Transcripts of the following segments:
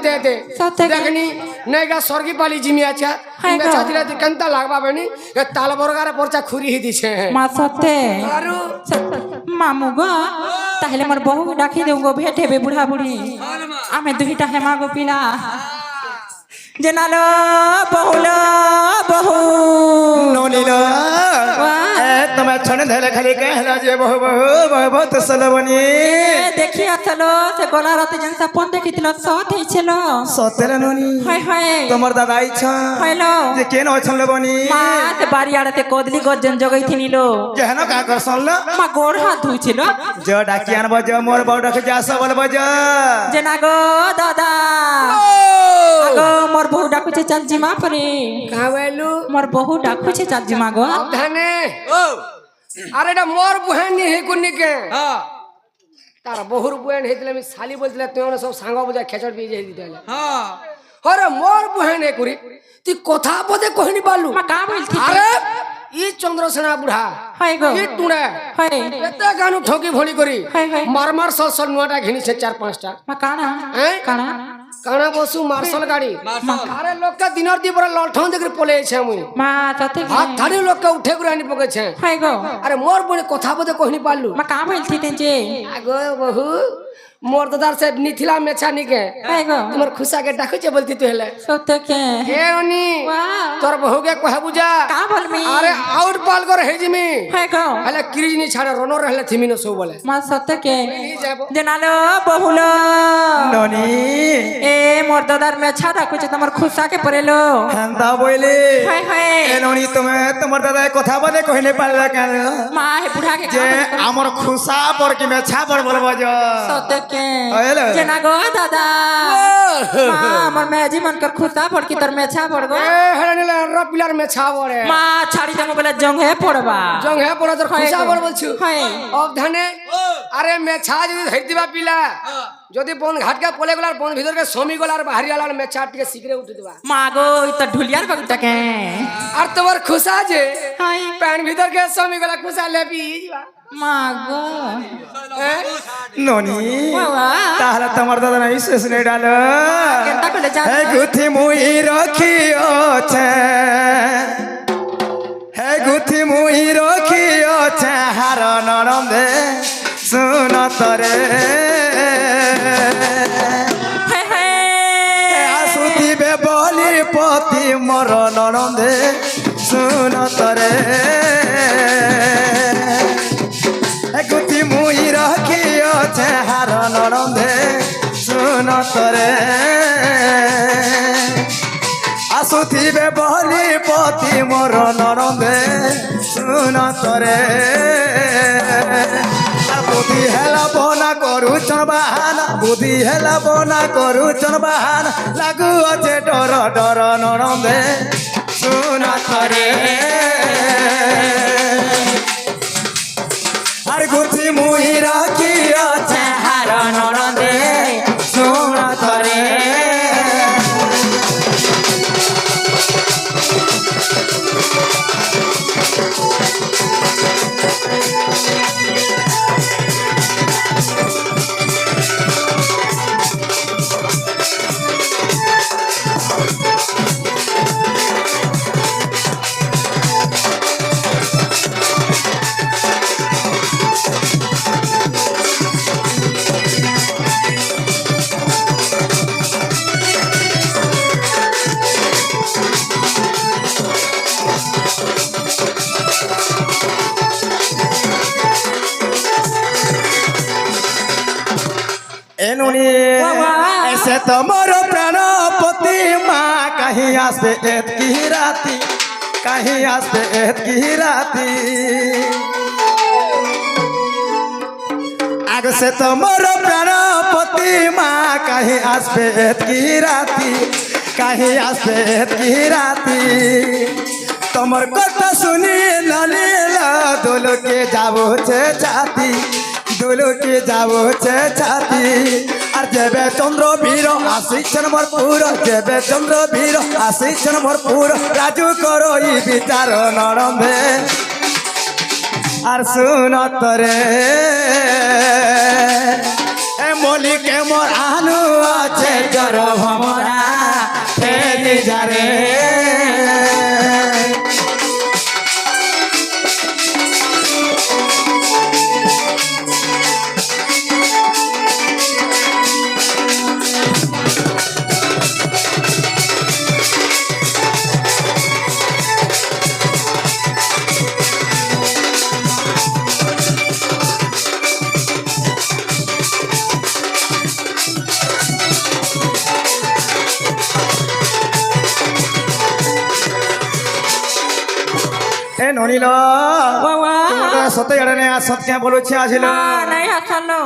दे दे देखनी नेगा स्वर्गी पाली जिमी अच्छा मेछा दिले कंता लागबा बनी ए ताल बरगारे परचा खुरी ही दिछे মা সত্যি आरु মামু গো তাহলে মোর বহু ডাকি দেউ গো ভেট হেবে বুড়া বুড়ি আমি দুইটা হেমা গো পিলা জেনালো বহুলো বহু নলিলো তোমার ছনে ধরে খালি कहला যে বহু বহু বহুত সলবনি দেখি আসলো সে গলা রাতে যেন সপন দেখিছিল সত হইছিল সতেলা ননি হয় হয় তোমার দাদা ইচ্ছা হইলো যে কেন ছলবনি মা সে বাড়ি আড়াতে কদলি গর্জন জগাই থিনিল কেন কা কর শুনল মা গোড় হাত ধুইছিল যে ডাকি আনব যে মোর বউ ডাকে যে আসা বলব যে জেনা গো দাদা আগো মোর বহু ডাকুছে চালজি মা পরে कावेलु মোর বহু ডাকুছে চালজি মা গো धने ओ अरे एटा मोर बहन नी हे कुन्नी के हां तार बहुर बहन हेतले मी साली बोलतले तोने सब सांग बजा खेचड़ पी जाई दिले हां अरे मोर बहन हे कुरी ती कथा पदे कहनी बालू মা কা বলছি अरे ई चंद्रसेना बुढ़ा হয় গো ई टुणे হয় एते गानु ठोकी भोली करी হয় হয় मार मार सल सल नुआटा घिनी छे 4-5टा মা কানা हैं কানা काना बसु मार्शल गाड़ी अरे लोग का दिनर दी बरा लठन देकर पले छे मुई মা সত্যি हाथ थाड़ी लोग का उठे गुरानी आनी पके छे হয় গো अरे मोर बने कथा बदे कहनी पालू মা কা বলছি তেজে आगो बहु मोर दादार से निथिला मेछा निके হয় गो तुमर खुशा के डाकुचे बोलती तू हेले সত্যি কে ए ओनी वाह तोर बहु के कह बुझा কা বলমি अरे आउट पाल कर हे जिमी হয় গো हले क्रिज नी छाड़े रोनो रहले थिमिनो सो बोले মা সত্যি কে नी जाबो জেনালো বহুলো ননি এ মোর দাদার মেছা ডাকুছে তোমার খুশাকে পড়েলো হেন্দা বইলে হয় হয় এ ননি তুমি তোমার দাদা কথা বলে কইনে পারলা কেন মা হে বুড়াকে যে আমার খুশা পর কি মেছা পর বলবো যে সত্যি কে হইলো জেনা গো দাদা মা আমার মেজি মনকর খুশা পড় কি তোর মেছা পড় গো ए हेले नीले र पिलार मेछा बरे মা ছাড়ি দেবো বলে জঙ্গে পড়বা जंग है पड़ा तोर खुशा बर बोलछु হয় अब धने अरे मेछा जदी धरि दिबा पिला যদি বন ঘাট কে পলে গলার বন ভিতর কে সমি গলার বাহারি আলার মেছা টিকে সিগরে উঠে দিবা মা গো ই তো ঢুলিয়ার বাগুটাকে আর তোমার খুশা যে হয় প্যান ভিতর কে সমি গলা খুশা লেপি যাবা মা গো ননি বাবা তাহলে তোমার দাদা নাই শেষ নেই ডালো কেনটা করে যা হে গুথি মুই রখি আছে হে গুথি মুই রখি আছে হার নরন্দে শুন তরে হয় হয় আসুতিবে বলি পতি মর নরন্দে শুন তরে গুথি মুই রখি আছে হার নরন্দে শুন তরে আসুথিবে বলি পতি মোর নরন্দে শুন তরে বুদ্ধি হেলা বনা করুছন বাহানা বুদ্ধি হেলা বনা করুছন বাহানা লাগু আছে ডর ডর নরন্দে শুন তরে আর গুথি মুই রাখি আছে হার নরন্দে শুন তরে এনুনি এসে তোমার প্রাণপতি মা কাহি আসবে এতকি রাতি কাহি আসবে এতকি রাতি আগ সে তোমার প্রাণপতি মা কাহি আসবে এতকি রাতি কাহি আসবে এতকি রাতি তোমার কথা শুনি নালিলা দোলকে যাবো ছে ছাতি দোলকে যাবো ছে ছাতি আর যেবে চন্দ্র বীর আসিছেন ভরপুর যেবে চন্দ্র বীর আসিছেন ভরপুর রাজু করো ই বিচার নরম্ভে আর শুন তরে এ মলিকে মোর আনু আছে জর ননিল বাবা তোমার সতে এড়ে নে সত কে বলছে আজিল নাই আসলো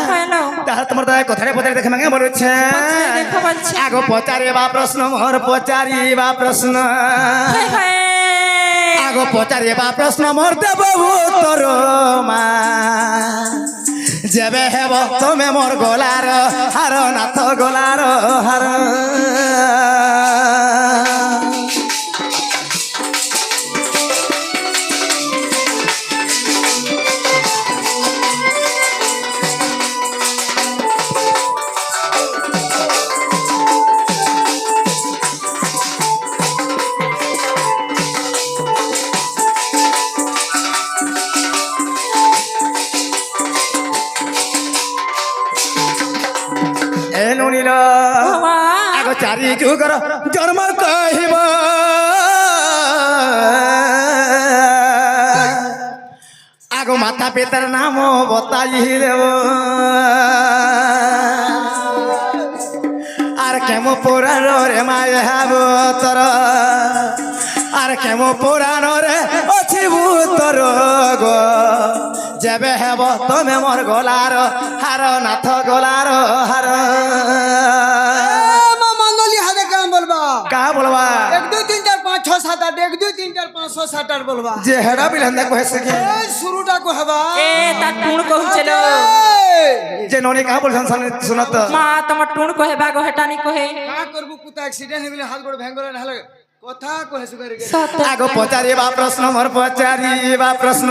হ্যালো তাহলে তোমার দাদা কথাটা পচারে দেখে মাগে বলছে দেখো বলছে আগে পচারিবা প্রশ্ন মোর পচারিবা প্রশ্ন আগে পচারিবা প্রশ্ন মোর দেব উত্তর মা যেবে হেব তুমি মোর গোলার হার নাথ গোলার হার এ ননিল বাবা আগ চারি যুগর জন্ম কহিব আগ মাতা পিতার নাম বতাই দেব আর কেম পুরাণ রে মায়ে হব তর আর কেম পুরাণ রে অছি ভূতর গো যেবে হেব তুমি মোর গোলার হার নাথ গোলার হার মানলি হাতে কাম বলবা কা বলবা 1 2 3 4 5 6 7 8 1 2 3 4 5 6 7 8 বলবা যে হেডা বিলন্দা কহেছে কি এই শুরুটা কো হবা এ তা টুণ কহুছিল যে ননি কা বলছন শুনত মা তোমার টুণ কহে বাগ হেটানি কহে কা করবু কুতা অ্যাক্সিডেন্ট হইলে হাত গোড় ভেঙ্গলে নাহলে কথা কহে সুগারি সত আগ পচারিবা প্রশ্ন মোর পচারিবা প্রশ্ন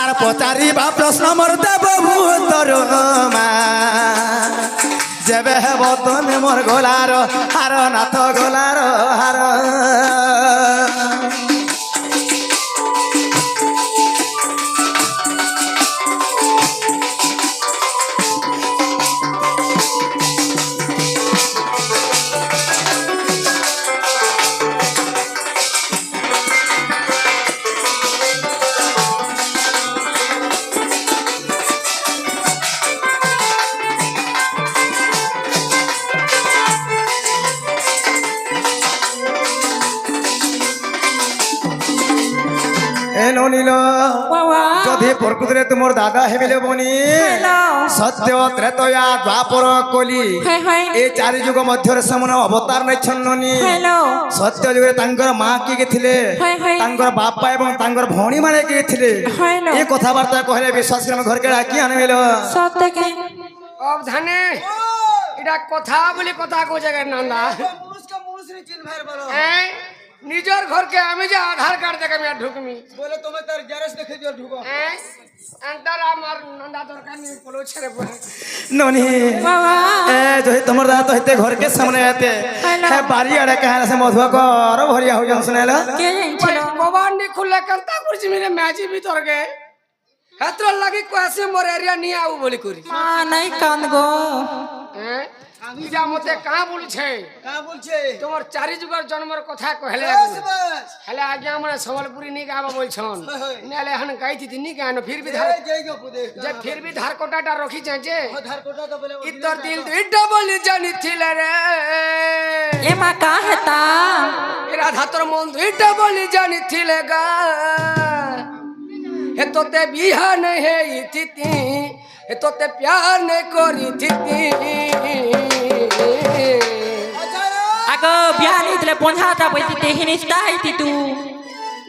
আর পচারিবা প্রশ্ন মোর দেব ভূতর মা যেবে হেব তুমি মোর গোলার হার নাথ গোলার হার এ ননিল বাবা যদি প্রকৃতিরে তোমার দাদা হেবিলে বনি হ্যালো সত্য ত্রেতয়া দ্বাপর কলি হাই হাই এই চারি যুগ মধ্যে ସେମାନେ অবতার নেছন্ননি হ্যালো সত্য যুগে তাঙ্কর মা কিଏ ଥିଲେ হাই হাই ତାଙ୍କର ବାପା ଏବଂ ତାଙ୍କର ଭଉଣୀ ମାନେ କିଏ ଥିଲେ হ্যালো ଏ କଥାବାର୍ତ୍ତା କହିଲେ ବିଶ୍ୱାସ କରି ଆମେ ଘରକେ ଡାକି ଆଣିମିଲ সত থেকে অব ধানে এটা কথা বলে কথা কো জায়গায় নান্দা মুসকা মুসরি চিন ভাই বলো হ্যাঁ নিজের ঘরকে আমি যে আধার কার্ড দেখে আমি আর ঢুকমি বলে তুমি তার জেরক্স দেখে দিও ঢুকো হ্যাঁ আন্তার আমার নন্দা দরকার নেই পলো ছেড়ে পড়ে ননি বাবা এ যদি তোমার দাদা তো হেতে ঘরকে সামনে আতে হ্যালো। হে বাড়ি আড়ে কাহারা সে মধুয়া কর ভরিয়া হই শুনেল কে জানছিল কবান্ডি খুললে কান্তা করছি মেরে ম্যাচি ভিতরকে হেত্র লাগি কয়েছে মোর এরিয়া নিয়ে আউ বলি করি মা নাই কান গো হ্যাঁ এটা মতে কা বলছে কা বলছে তোমার চারি যুগের জন্মের কথা কহলে বাস বাস হেলে আগে আমরা সম্বলপুরি নি গাবা বলছন নেলে হন গাইতি নি গানো ফির भी ধার এই জয় গো পুদে যে ফির भी ধার কোটাটা রখি যে ধার কোটা তো বলে ইতর দিল দুইটা বলি জানি ছিলে রে এ মা কা হেতা এরা ধাতর মন দুইটা বলি জানি ছিলে গা হে তোতে বিহা নাই হে ইতিতি হে তোতে প্যার নাই করি থিতি আগ বিয়া নিতলে পঞ্চাটা বইতি তেহি নিস্তা হইতি তু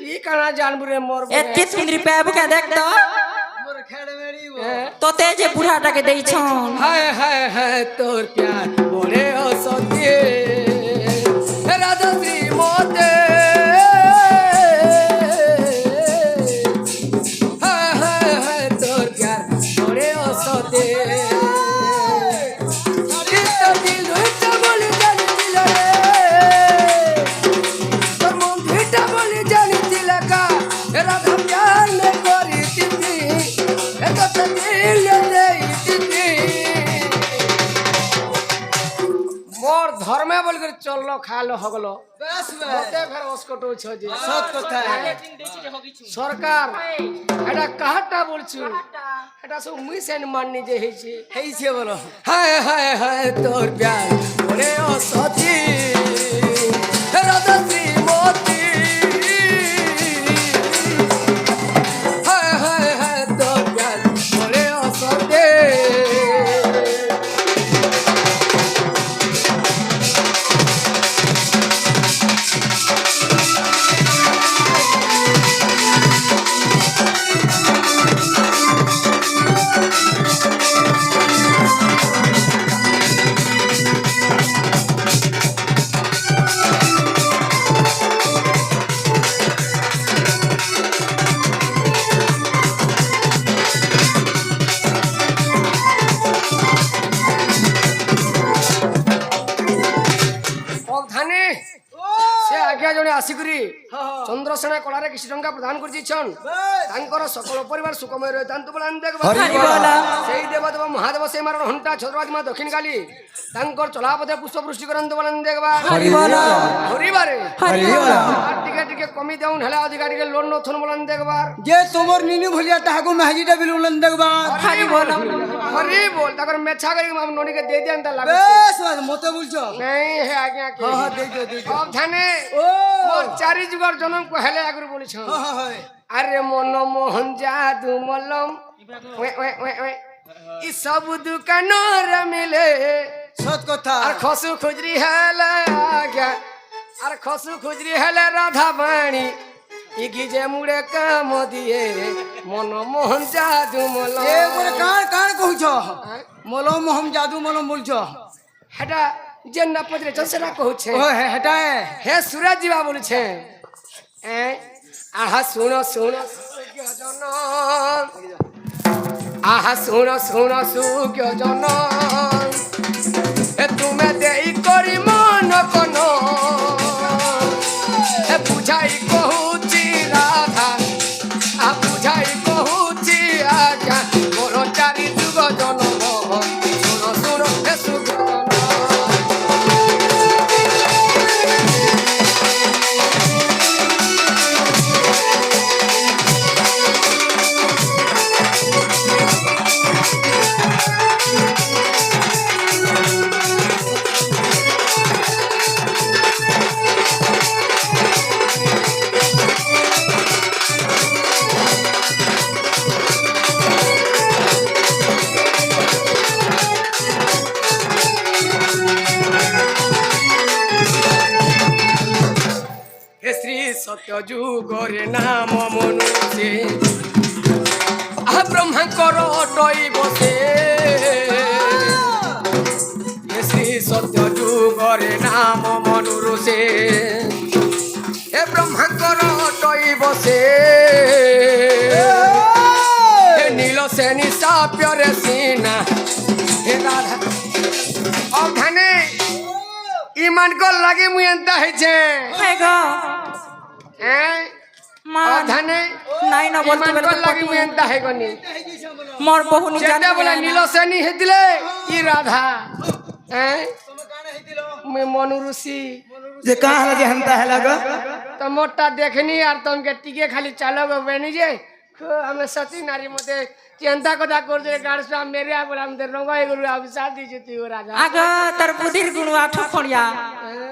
ই কানা জানবু রে মোর এতে সিন্দ্রি পাবু কে দেখ তো মোর খেড়ে মেরি তোতে যে বুড়াটাকে দেইছন হায় হায় হায় তোর প্যার মোরে অসতে রাধা শ্রী মতে হায় হায় হায় তোর প্যার মোরে অসতে দিল দুইটা বলি জানি দিল রে তোর মন দুইটা বলি জানি দিল কা রাধা প্যার নে করি তিতি এটা তো দিল রে তিতি মোর ধর্মে বল করে চললো খালো হগলো বাস বাস মতে ফের অস্কট হচ্ছে যে সত কথা সরকার এটা কাহাটা বলছু এটা সব মিশন মাননি যে হইছে হেইছে বলো হায় হায় হায় তোর প্যার ওরে অসতি রাধা শ্রীমতী ଆସିକରି ଚନ୍ଦ୍ରସେନା କଳାରେ କିଛି ଟଙ୍କା ପ୍ରଦାନ କରିଛନ୍ ତାଙ୍କର ସକଳ ପରିବାର ସୁଖମୟ ରହିଥାନ୍ତୁ ବୋଲି ଆମେ ଦେଖବା ସେଇ ଦେବଦେବ ମହାଦେବ ସେ ମାର ଘଣ୍ଟା ଛଦ୍ରବାଦୀ ମା ଦକ୍ଷିଣ କାলী ତାଙ୍କର ଚଲାପଥେ ପୁଷ୍ପ ବୃଷ୍ଟି କରନ୍ତୁ ବୋଲି ଆମେ ଦେଖବା ହରିବାରେ ଟିକେ ଟିକେ କମି ଦେଉନ ହେଲେ ଅଧିକା ଟିକେ ଲୋନ୍ ନଥୁନ ବୋଲି ଆମେ ଦେଖବା যে তোমার নিনি ভলিয়া তাহাকু মেহাজিটা বিলুলেন দেখবা হরি বল তাকর মেছা করি মাম ননিকে দে দেন তা লাগে বেশ মতে বলছো নাই হে আজ্ঞা কি হ্যাঁ দেই দেই সব ধানে ও মোর চারি যুগর জনম কহেলে আগর বলিছ হয় আরে মন মোহন জাদু মলম ওয়ে ওয়ে ওয়ে ওয়ে ই সব দোকানর মিলে সত কথা আর খসু খুজরি হেলে আজ্ঞা আর খসু খুজরি হেলে রাধা বাণী ইগি যে মুড়ে কাম দিয়ে মন মোহন জাদু মলম এ বলে কান কান কহুছ মলম মোহম জাদু মলম বলছ হেটা যে না পদরে সেটা কହୁছে ও হেটা হে সুরজ যা বলছে আহা শুনো শুনো জন আহা শুনো শুনো সুজ্ঞ জন তুমি দেই করি মন কোন বুঝাই কহুছি রাধা বুঝাই কহুছি আজ্ঞা মোর চারি যুগ জনম শুনো শুনো হে সুজ্ঞ জন সত্য যুগরে নাম মনুষে ব্রহ্মাঙ্কর টই বসে শ্রী সত্য যুগরে নাম মনুষে এ ব্রহ্মাঙ্কর টই বসে নীল শ্রেণী সাপ্যরে সিনা হে রাধা অঘানে ইমান কর লাগে মুই এন্তা হইছে ধানে নাই না বলতে ইমান কর লাগে মুই এন্তা হইগনি মোর বহুনি যেটা বলে নীল শ্রেণী হেতিলে ই রাধা মুই মনু ঋষি যে কাহ হলা যে হেনতা হেলা গো তোমরটা দেখনি আর তোমাকে টিকে খালি চালক বেনি যে আমি সতী নারী মতে চিন্তা কথা করছে গাড় মেরে বলে আমাদের রঙাই গরু আমি শাদি যেতে ও রাজা আগা তার বুদ্ধির গুণ আঠু ফড়িয়া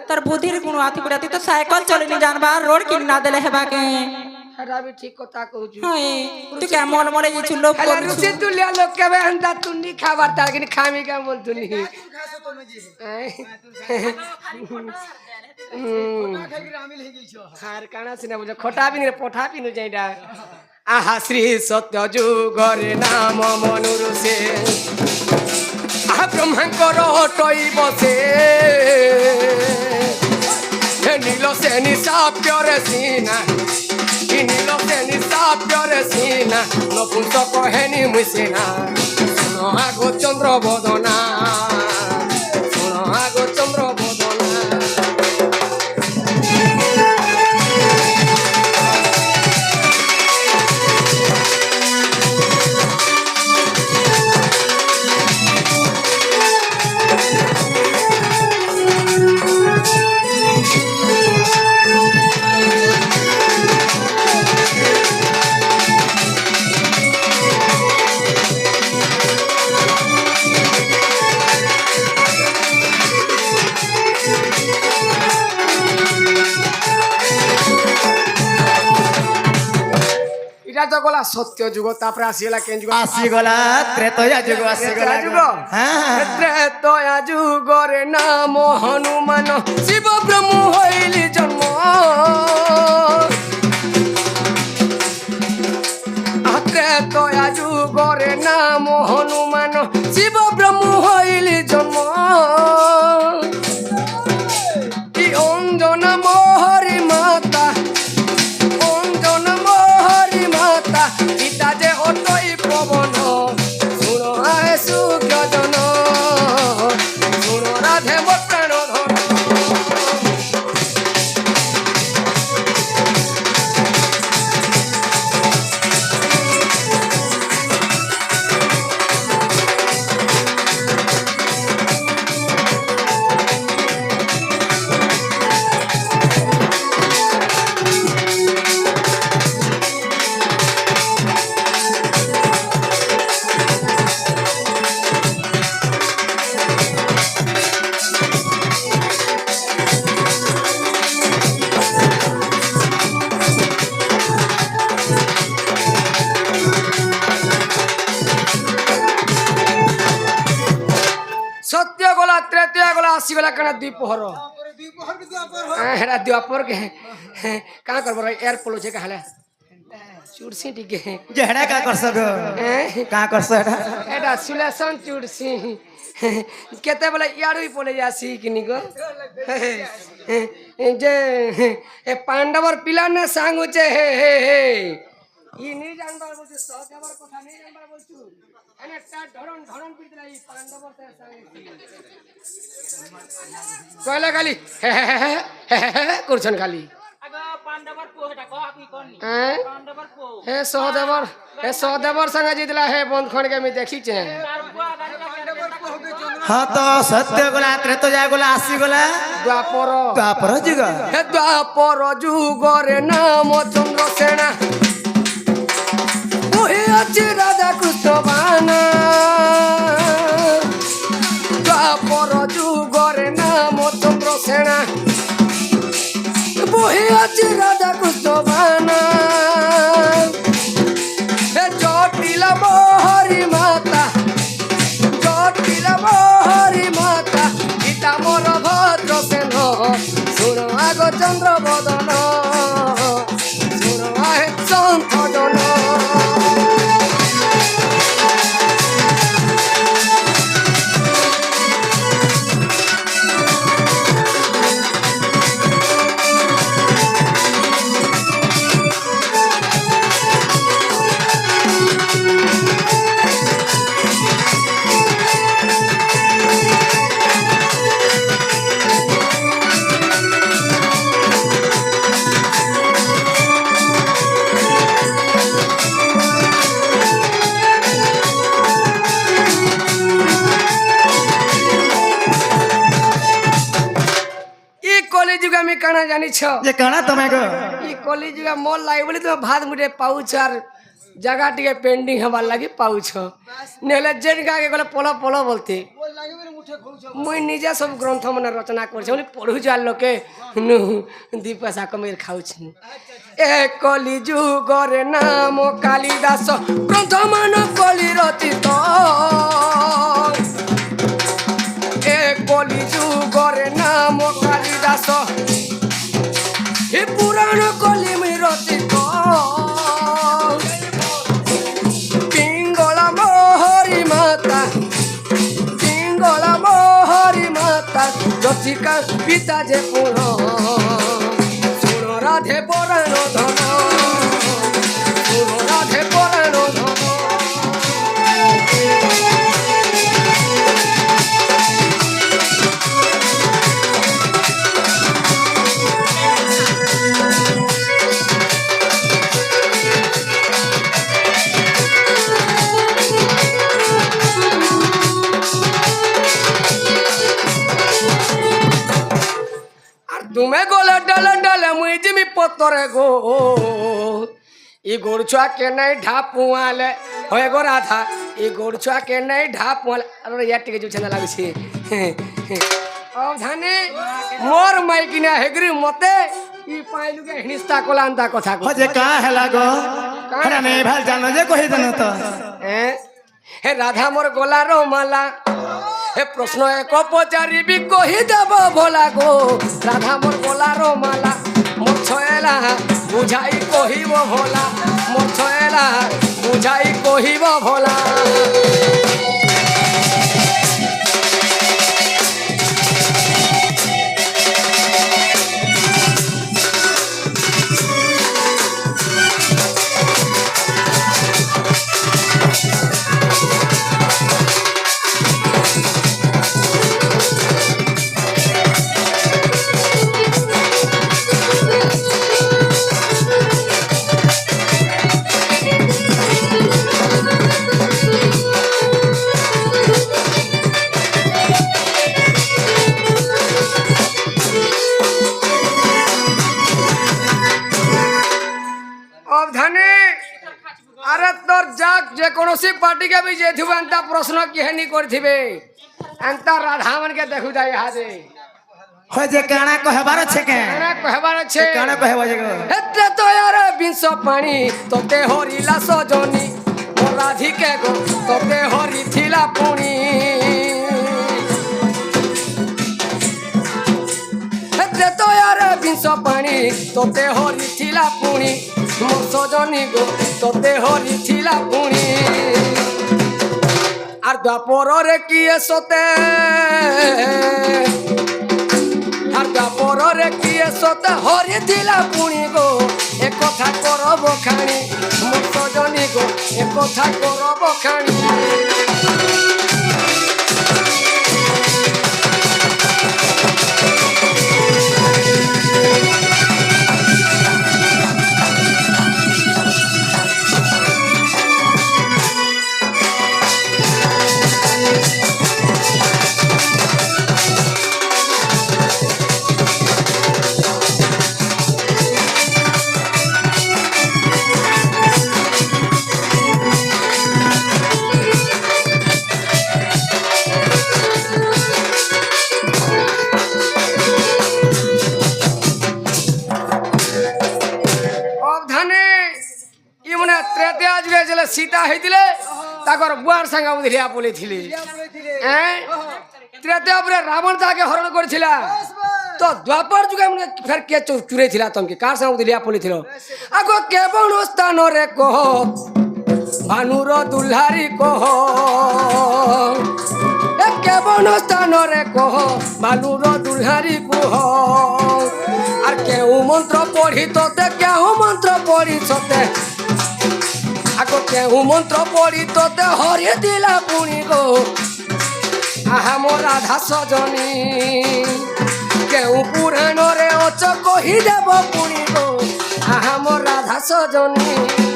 তার বুদ্ধির গুণ আঠু ফড়িয়া তুই তো সাইকেল চলিনি জানবা রোড কিন না দেলে হেবা কে হেটা भी ঠিক কথা কହୁଛୁ হই তুই কে মন মরে কিছু লোক হেলা রুচি তুলিয়া লোক কেবে হেন্তা তুনি খাবার তার কিনি খামি কেম বল তুনি খাসো তুমি জি খাই রামিল হই গইছো খার কানা সিনা বুঝ খটা বিনি পঠা বিনু যাইডা আহা শ্রী সত্য যুগরে নাম মনুষে আহা ব্রহ্মাঙ্কর টই বসে নীল শ্রেণী সাপ্যরে সিনা নীল শ্রেণী সাপ্যরে সিনা নপুংসক হেনি মুসিনা শুনো আগো চন্দ্র বদনা শুনো আগো চন্দ্র বদনা এটা তো গলা সত্য যুগ তারপরে আসিলা কেন যুগ আসিগলা ত্রেতয়া যুগ আসিগলা যুগ হ্যাঁ ত্রেতয়া যুগরে নাম হনুমান শিব ব্রহ্ম হইলি জন্ম ত্রেতয়া যুগরে নাম হনুমান শিব ব্রহ্ম হইলি জন্ম কি অঞ্জনা মোহরি মাতা অঞ্জনা মোহরি মাতা পিতা যে অটই পবন শুনো আহে সুজ্ঞ জন শুনো রাধে মোর প্রাণ ধন ত্রেতয়া গলা আসি গলা কেন দ্বিপহর হেরা দ্বাপর কে কাঁ করব এয়ার পলোছে কাহলে চুড়সি টিকে যে হেডা কা করছ গো কা করছ হেডা এটা সুলেশন চুড়সি কেতে বলে ইয়াড়ুই পলে যাসি কিনি গো যে এ পাণ্ডবর পিলা না সাঙ্গুছে হে হে হে ই নি জানবার বলছে সহদেবর কথা নি জানবার বলছু এনে তা ধরন ধরন পিতরা ই পাণ্ডবর তে সাঙ্গি কয়লা খালি হে হে হে হে করছন খালি হে সহদেবর সঙ্গে জিতলা হে বন্ধ খড় के मैं देखी छे हाँ तो सत्य गला त्रेतया गला आसी गला द्वापर जुग হে দ্বাপর যুগরে নাম চন্দ্রসেনা ওহে আছে রাধা কৃষ্ণ বানা দ্বাপর যুগরে নাম চন্দ্রসেনা ওহে আছে রাধা কৃষ্ণ বানা হে জটিল মোহরি মাতা জটিল মোহরি মাতা গীতা মোর ভদ্র সেন শুণ আগ চন্দ্র বদন শুণ আহে সন্তদন ই কলিযুগে আমি কানা জানিছ ये कहना तुम्हें गो ই কলিযুগে মোর লাগে বলি তুমি ভাত মুঠে পাউছ আর জায়গা টিকে পেন্ডিং হবার লাগি পাউছ নেহলে যেন গাকে গলে পল পল বলতে মুই নিজে সব গ্রন্থ মানে রচনা করছি উনি পড়ুছ আর লোকে দুই পয়সা কমের খাউছি এ কলিযুগরে নাম কালিদাস গ্রন্থ মান কলি রচিত এ কলিযুগরে নাম কালিদাস হে পুরাণ কলিমি রচিত পিঙ্গলা মোহরি মাতা পিঙ্গলা মোহরি মাতা রসিকা পিতা যে পুর শুণ রাধে পরাণ ধন শুণ রাধে পরাণ ধন তুমি গোলে ডালে ডালে মুই জিমি পতরে গো ই গোড় ছুয়া কে নাই ঢাপুয়ালে হয়ে গো রাধা ই গোড় ছুয়া কে নাই ঢাপুয়ালে আরে ইয়ার টিকে জুছে না লাগছে ও ধানে মোর মাইকিনা হেগরি মতে ই পাইলুকে হিনিস্তা কোলান্তা কথা কো जे का हैला गो हेडा नहीं भाल जानो जे कहि देनो तो হে রাধা মোর গোলার মালা হে প্রশ্ন এক পচারিবি কহি দেব ভোলা গো রাধা মোর গোলার মালা মোর ছয়লা বুঝাই কহিব ভোলা মোর ছয়লা বুঝাই কহিব ভোলা আরে তোর যাক যে কোনসি পার্টি के भी जे थुबे अंता प्रश्न केहनी करथिबे अंता राधा मन के देखु जाय हाजे हो जे काना कहबार छे के काना कहबार छे काना कहबा जे हेते तो यार बिंस पानी तोते हरिला सजनी मोर राधिके गो तोते हरि थिला पुणी দে তয়ারে বিংশ পানি তোতে হরিছিলা পুনি মোর সজনী গো তোতে হরিছিলা পুনি আর দ্বাপরে কিয়ে সতে আর দ্বাপরে কিয়ে সতে হরিছিলা পুনি গো এ কথা করব খানি মোর সজনী গো এ কথা করব খানি सीता होते बुआर सांगा लिया पड़े त्रेता रावण ताके हरण कर तो द्वापर जुगे फिर के चुरे तुमके कार सांग लिया पड़े आगो केवल स्थान रे कह भानुर दुल्हारी कह केवल स्थान रे कह भानुर दुल्हारी कह और केहू मंत्र पढ़ी तोते केहू मंत्र पढ़ी सोते आगो केहू मंत्र पढ़ी तोते हरि दिला पुणी गो आहा मोर राधा सजनी केहू पुराण रे अच कही देव पुणी गो आहा मोर राधा सजनी।